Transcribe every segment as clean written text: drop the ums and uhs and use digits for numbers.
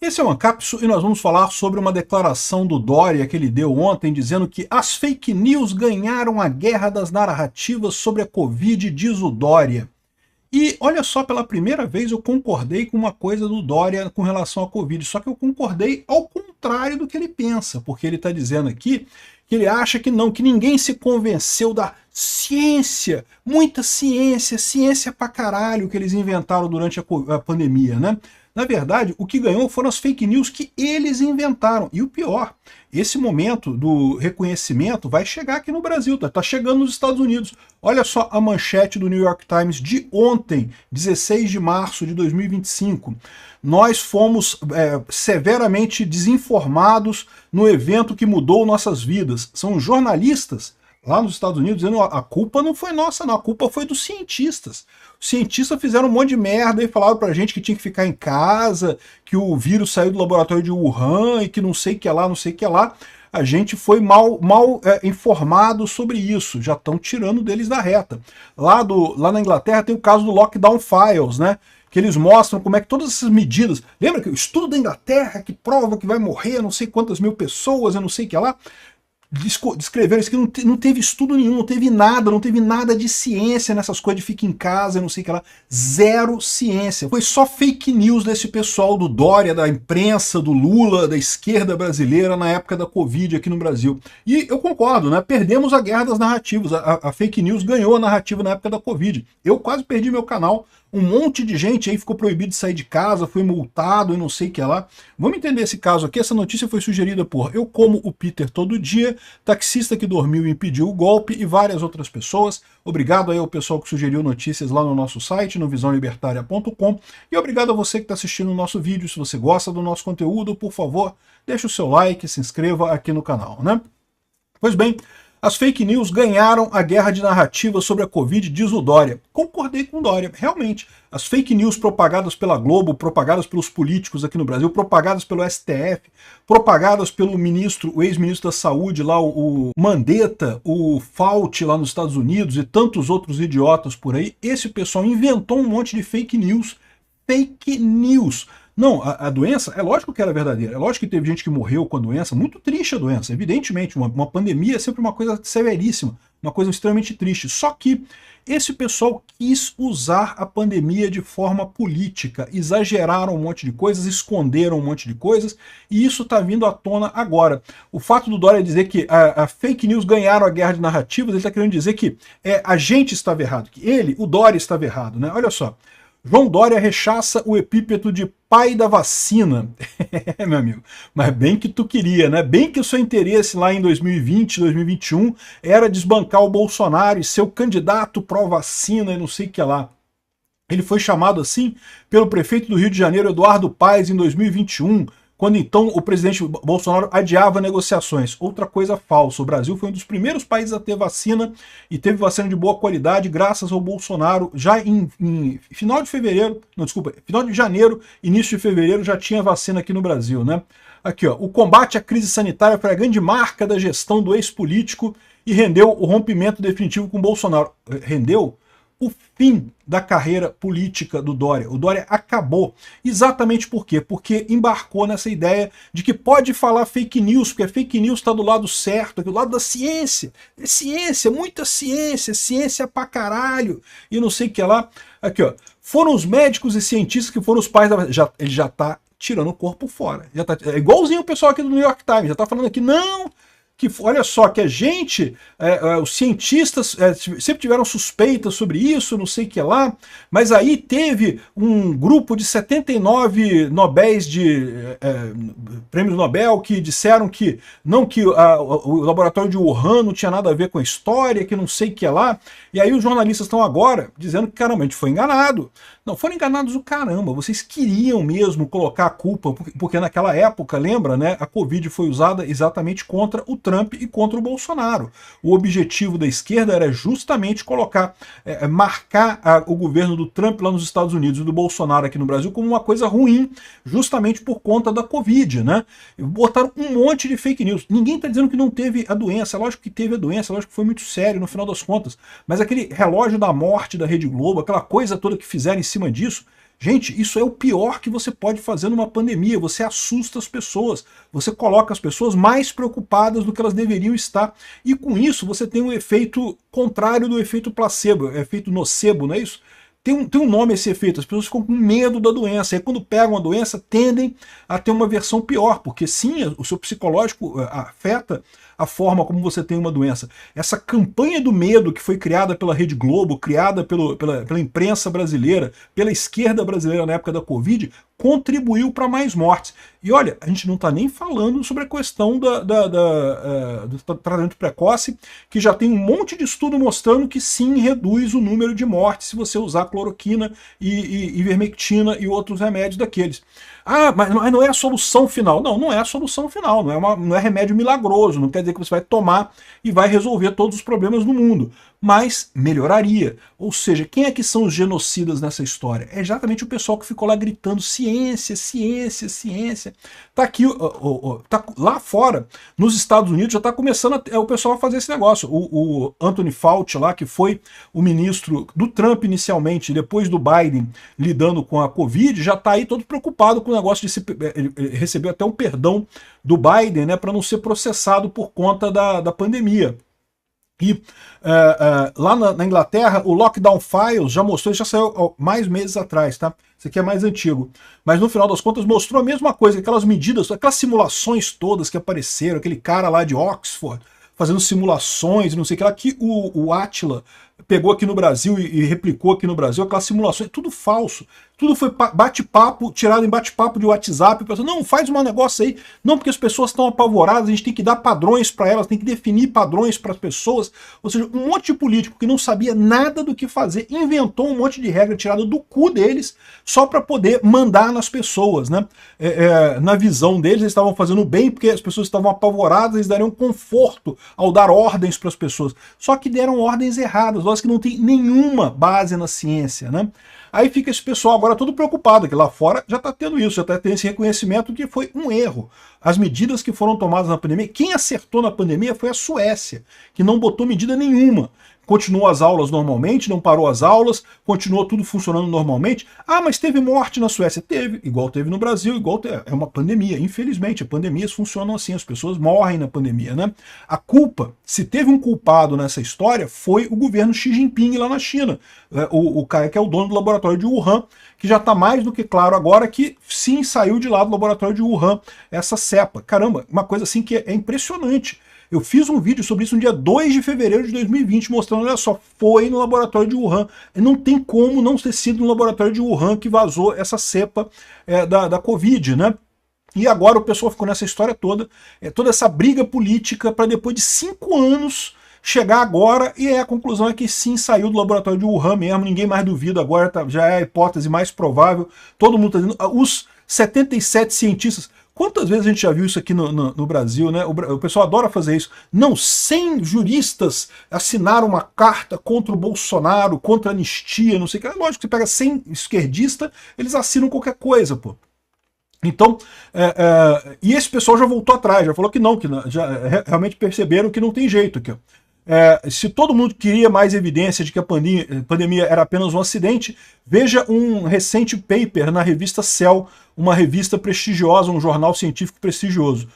Esse é o Ancapsu e nós vamos falar sobre uma declaração do Dória que ele deu ontem, dizendo que as fake news ganharam a guerra das narrativas sobre a Covid, diz o Dória. E olha só, pela primeira vez eu concordei com uma coisa do Dória com relação à Covid, só que eu concordei ao contrário do que ele pensa, porque ele está dizendo aqui que ele acha que não, que ninguém se convenceu da ciência, muita ciência, ciência pra caralho que eles inventaram durante a pandemia, né? Na verdade, o que ganhou foram as fake news que eles inventaram. E o pior, esse momento do reconhecimento vai chegar aqui no Brasil, tá chegando nos Estados Unidos. Olha só a manchete do New York Times de ontem, 16 de março de 2025. Nós fomos severamente desinformados no evento que mudou nossas vidas. São jornalistas lá nos Estados Unidos dizendo a culpa não foi nossa, não, a culpa foi dos cientistas. Os cientistas fizeram um monte de merda e falaram pra gente que tinha que ficar em casa, que o vírus saiu do laboratório de Wuhan e que não sei o que lá, não sei o que lá. A gente foi mal informado sobre isso, já estão tirando deles da reta. Lá na Inglaterra tem o caso do Lockdown Files, né? Que eles mostram como é que todas essas medidas... Lembra que o estudo da Inglaterra que prova que vai morrer não sei quantas mil pessoas, eu não sei o que lá... Descreveram isso que não teve estudo nenhum, não teve nada de ciência nessas coisas de fica em casa, não sei o que lá, zero ciência. Foi só fake news desse pessoal do Dória, da imprensa, do Lula, da esquerda brasileira na época da Covid aqui no Brasil. E eu concordo, né? Perdemos a guerra das narrativas, a fake news ganhou a narrativa na época da Covid. Eu quase perdi meu canal, um monte de gente aí ficou proibido de sair de casa, foi multado e não sei o que lá. Vamos entender esse caso aqui. Essa notícia foi sugerida por Eu Como o Peter Todo Dia, taxista que dormiu e impediu o golpe e várias outras pessoas. Obrigado aí ao pessoal que sugeriu notícias lá no nosso site, no visãolibertaria.com. E obrigado a você que está assistindo o nosso vídeo. Se você gosta do nosso conteúdo, por favor, deixe o seu like, se inscreva aqui no canal, né? Pois bem, as fake news ganharam a guerra de narrativa sobre a Covid, diz o Dória. Concordei com o Dória, realmente. As fake news propagadas pela Globo, propagadas pelos políticos aqui no Brasil, propagadas pelo STF, propagadas pelo ministro, o ex-ministro da Saúde lá, o Mandetta, o Fauci lá nos Estados Unidos e tantos outros idiotas por aí, esse pessoal inventou um monte de fake news. Fake news. Não, a doença, é lógico que era verdadeira, é lógico que teve gente que morreu com a doença, muito triste a doença, evidentemente, uma pandemia é sempre uma coisa severíssima, uma coisa extremamente triste, só que esse pessoal quis usar a pandemia de forma política, exageraram um monte de coisas, esconderam um monte de coisas, e isso está vindo à tona agora. O fato do Dória dizer que a fake news ganharam a guerra de narrativas, ele está querendo dizer que a gente estava errado, que ele, o Dória, estava errado, né? Olha só. João Dória rechaça o epíteto de pai da vacina. Meu amigo, mas bem que tu queria, né? Bem que o seu interesse lá em 2020, 2021 era desbancar o Bolsonaro e ser o candidato pró-vacina e não sei o que lá. Ele foi chamado assim pelo prefeito do Rio de Janeiro, Eduardo Paes, em 2021, quando então o presidente Bolsonaro adiava negociações. Outra coisa falsa, o Brasil foi um dos primeiros países a ter vacina e teve vacina de boa qualidade graças ao Bolsonaro. Já em final de fevereiro, não, desculpa, final de janeiro, início de fevereiro já tinha vacina aqui no Brasil, né? Aqui, ó, o combate à crise sanitária foi a grande marca da gestão do ex-político e rendeu o rompimento definitivo com Bolsonaro. Rendeu o fim da carreira política do Dória. O Dória acabou. Exatamente por quê? Porque embarcou nessa ideia de que pode falar fake news, porque a fake news está do lado certo, do lado da ciência. É ciência, muita ciência, ciência pra caralho, e não sei o que lá. Aqui, ó. Foram os médicos e cientistas que foram os pais da... Ele já tá tirando o corpo fora. Já tá, é igualzinho o pessoal aqui do New York Times, já tá falando aqui, não... que olha só, que a gente, os cientistas sempre tiveram suspeitas sobre isso, não sei o que lá, mas aí teve um grupo de 79 Nobéis de prêmios Nobel que disseram que não, que o laboratório de Wuhan não tinha nada a ver com a história, que não sei o que lá, e aí os jornalistas estão agora dizendo que, caramba, a gente foi enganado. Não, foram enganados o caramba, vocês queriam mesmo colocar a culpa, porque naquela época, lembra, né, a Covid foi usada exatamente contra o Trump e contra o Bolsonaro. O objetivo da esquerda era justamente colocar, marcar o governo do Trump lá nos Estados Unidos e do Bolsonaro aqui no Brasil como uma coisa ruim, justamente por conta da Covid, né? Botaram um monte de fake news. Ninguém está dizendo que não teve a doença, é lógico que teve a doença, é lógico que foi muito sério no final das contas, mas aquele relógio da morte da Rede Globo, aquela coisa toda que fizeram em cima disso, Gente, isso é o pior que você pode fazer numa pandemia. Você assusta as pessoas, você coloca as pessoas mais preocupadas do que elas deveriam estar. E com isso você tem um efeito contrário do efeito placebo, efeito nocebo, não é isso? Tem um nome esse efeito, as pessoas ficam com medo da doença, e quando pegam a doença tendem a ter uma versão pior, porque sim, o seu psicológico afeta a forma como você tem uma doença. Essa campanha do medo que foi criada pela Rede Globo, criada pela imprensa brasileira, pela esquerda brasileira na época da Covid, contribuiu para mais mortes. E olha, a gente não está nem falando sobre a questão do tratamento precoce, que já tem um monte de estudo mostrando que sim, reduz o número de mortes se você usar cloroquina e ivermectina e outros remédios daqueles. Ah, mas não é a solução final. Não, não é a solução final, não é remédio milagroso, não quer dizer que você vai tomar e vai resolver todos os problemas do mundo, mas melhoraria. Ou seja, quem é que são os genocidas nessa história? É exatamente o pessoal que ficou lá gritando ciência, ciência, ciência. Tá aqui, tá lá fora, nos Estados Unidos, já está começando o pessoal a fazer esse negócio. O Anthony Fauci lá, que foi o ministro do Trump inicialmente, depois do Biden lidando com a Covid, já está aí todo preocupado com o negócio de ele recebeu até um perdão do Biden, né, para não ser processado por conta da pandemia. E lá na Inglaterra, o Lockdown Files já mostrou, já saiu mais meses atrás, tá? Isso aqui é mais antigo. Mas no final das contas mostrou a mesma coisa, aquelas medidas, aquelas simulações todas que apareceram, aquele cara lá de Oxford fazendo simulações, não sei o que lá, que o Átila pegou aqui no Brasil e replicou aqui no Brasil, aquelas simulações, tudo falso. Tudo foi bate-papo, tirado em bate-papo de WhatsApp, pensando, não, faz um negócio aí, não, porque as pessoas estão apavoradas, a gente tem que dar padrões para elas, tem que definir padrões para as pessoas. Ou seja, um monte de político que não sabia nada do que fazer, inventou um monte de regra tirada do cu deles, só para poder mandar nas pessoas, né? Na visão deles, eles estavam fazendo bem, porque as pessoas estavam apavoradas, eles dariam conforto ao dar ordens para as pessoas. Só que deram ordens erradas, ordens que não tem nenhuma base na ciência, né? Aí fica esse pessoal agora todo preocupado, que lá fora já está tendo isso, já está tendo esse reconhecimento que foi um erro. As medidas que foram tomadas na pandemia, quem acertou na pandemia foi a Suécia, que não botou medida nenhuma. Continuou as aulas normalmente, não parou as aulas, continuou tudo funcionando normalmente. Ah, mas teve morte na Suécia? Teve, igual teve no Brasil, é uma pandemia. Infelizmente, pandemias funcionam assim, as pessoas morrem na pandemia, né? A culpa, se teve um culpado nessa história, foi o governo Xi Jinping lá na China. O cara que é o dono do laboratório de Wuhan, que já está mais do que claro agora que sim, saiu de lá do laboratório de Wuhan essa cepa. Caramba, uma coisa assim que é impressionante. Eu fiz um vídeo sobre isso no dia 2 de fevereiro de 2020, mostrando, olha só, foi no laboratório de Wuhan. Não tem como não ter sido no laboratório de Wuhan que vazou essa cepa da Covid, né? E agora o pessoal ficou nessa história toda, toda essa briga política para depois de 5 anos chegar agora, e a conclusão é que sim, saiu do laboratório de Wuhan mesmo, ninguém mais duvida, agora já é a hipótese mais provável, todo mundo está dizendo, os 77 cientistas. Quantas vezes a gente já viu isso aqui no Brasil, né? O pessoal adora fazer isso. Não, 100 juristas assinaram uma carta contra o Bolsonaro, contra a anistia, não sei o que. É lógico que você pega 100 esquerdistas, eles assinam qualquer coisa, pô. Então, e esse pessoal já voltou atrás, já falou que não, já realmente perceberam que não tem jeito aqui, ó. Se todo mundo queria mais evidência de que a pandemia era apenas um acidente, veja um recente paper na revista Cell, uma revista prestigiosa, um jornal científico prestigioso.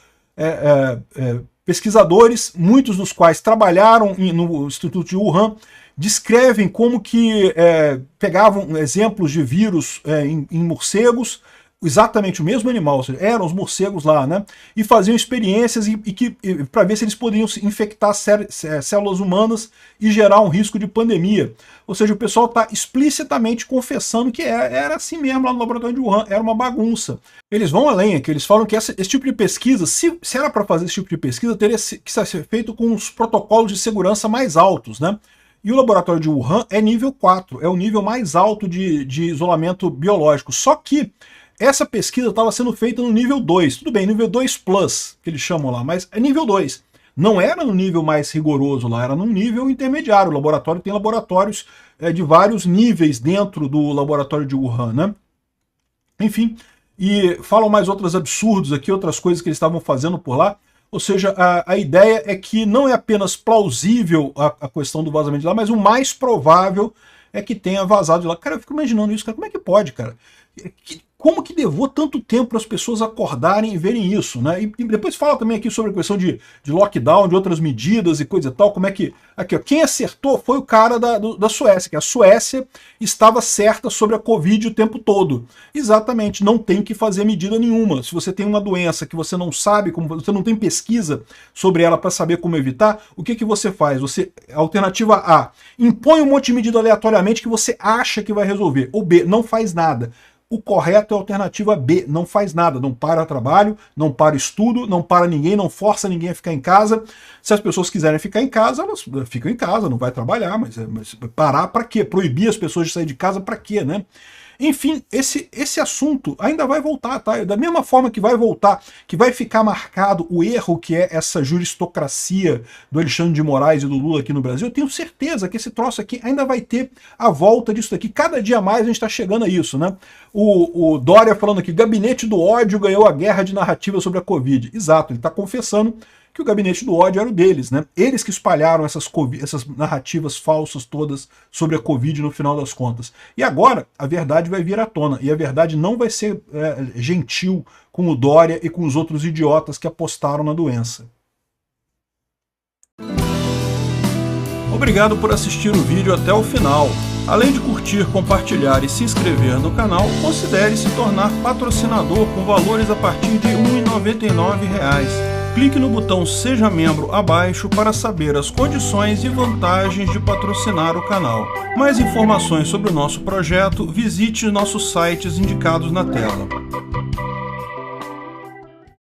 Pesquisadores, muitos dos quais trabalharam no Instituto de Wuhan, descrevem como que pegavam exemplos de vírus em morcegos, exatamente o mesmo animal, ou seja, eram os morcegos lá, né? E faziam experiências para ver se eles poderiam infectar células humanas e gerar um risco de pandemia. Ou seja, o pessoal está explicitamente confessando que era assim mesmo lá no laboratório de Wuhan, era uma bagunça. Eles vão além aqui, eles falam que esse tipo de pesquisa, se era para fazer esse tipo de pesquisa, teria que ser feito com os protocolos de segurança mais altos, né? E o laboratório de Wuhan é nível 4, é o nível mais alto de isolamento biológico. Só que essa pesquisa estava sendo feita no nível 2, tudo bem, nível 2 Plus, que eles chamam lá, mas é nível 2. Não era no nível mais rigoroso lá, era num nível intermediário. O laboratório tem laboratórios de vários níveis dentro do laboratório de Wuhan, né? Enfim, e falam mais outros absurdos aqui, outras coisas que eles estavam fazendo por lá. Ou seja, a ideia é que não é apenas plausível a questão do vazamento de lá, mas o mais provável é que tenha vazado de lá. Cara, eu fico imaginando isso, cara, como é que pode, cara? Como que levou tanto tempo para as pessoas acordarem e verem isso, né? E depois fala também aqui sobre a questão de lockdown, de outras medidas e coisa e tal, como é que... Aqui, ó, quem acertou foi o cara da Suécia, que a Suécia estava certa sobre a Covid o tempo todo. Exatamente, não tem que fazer medida nenhuma. Se você tem uma doença que você não sabe, como você não tem pesquisa sobre ela para saber como evitar, o que você faz? Você, alternativa A, impõe um monte de medida aleatoriamente que você acha que vai resolver. Ou B, não faz nada. O correto é a alternativa B, não faz nada, não para trabalho, não para estudo, não para ninguém, não força ninguém a ficar em casa. Se as pessoas quiserem ficar em casa, elas ficam em casa, não vai trabalhar, mas parar para quê? Proibir as pessoas de sair de casa para quê, né? Enfim, esse assunto ainda vai voltar, tá? Da mesma forma que vai voltar, que vai ficar marcado o erro que é essa juristocracia do Alexandre de Moraes e do Lula aqui no Brasil, eu tenho certeza que esse troço aqui ainda vai ter a volta disso daqui. Cada dia mais a gente está chegando a isso, né? O Dória falando aqui, gabinete do ódio ganhou a guerra de narrativa sobre a Covid. Exato, ele está confessando que o gabinete do ódio era o deles, né? Eles que espalharam essas narrativas falsas todas sobre a Covid no final das contas. E agora a verdade vai vir à tona, e a verdade não vai ser gentil com o Dória e com os outros idiotas que apostaram na doença. Obrigado por assistir o vídeo até o final. Além de curtir, compartilhar e se inscrever no canal, considere se tornar patrocinador com valores a partir de R$ 1,99. Clique no botão Seja Membro abaixo para saber as condições e vantagens de patrocinar o canal. Mais informações sobre o nosso projeto, visite nossos sites indicados na tela.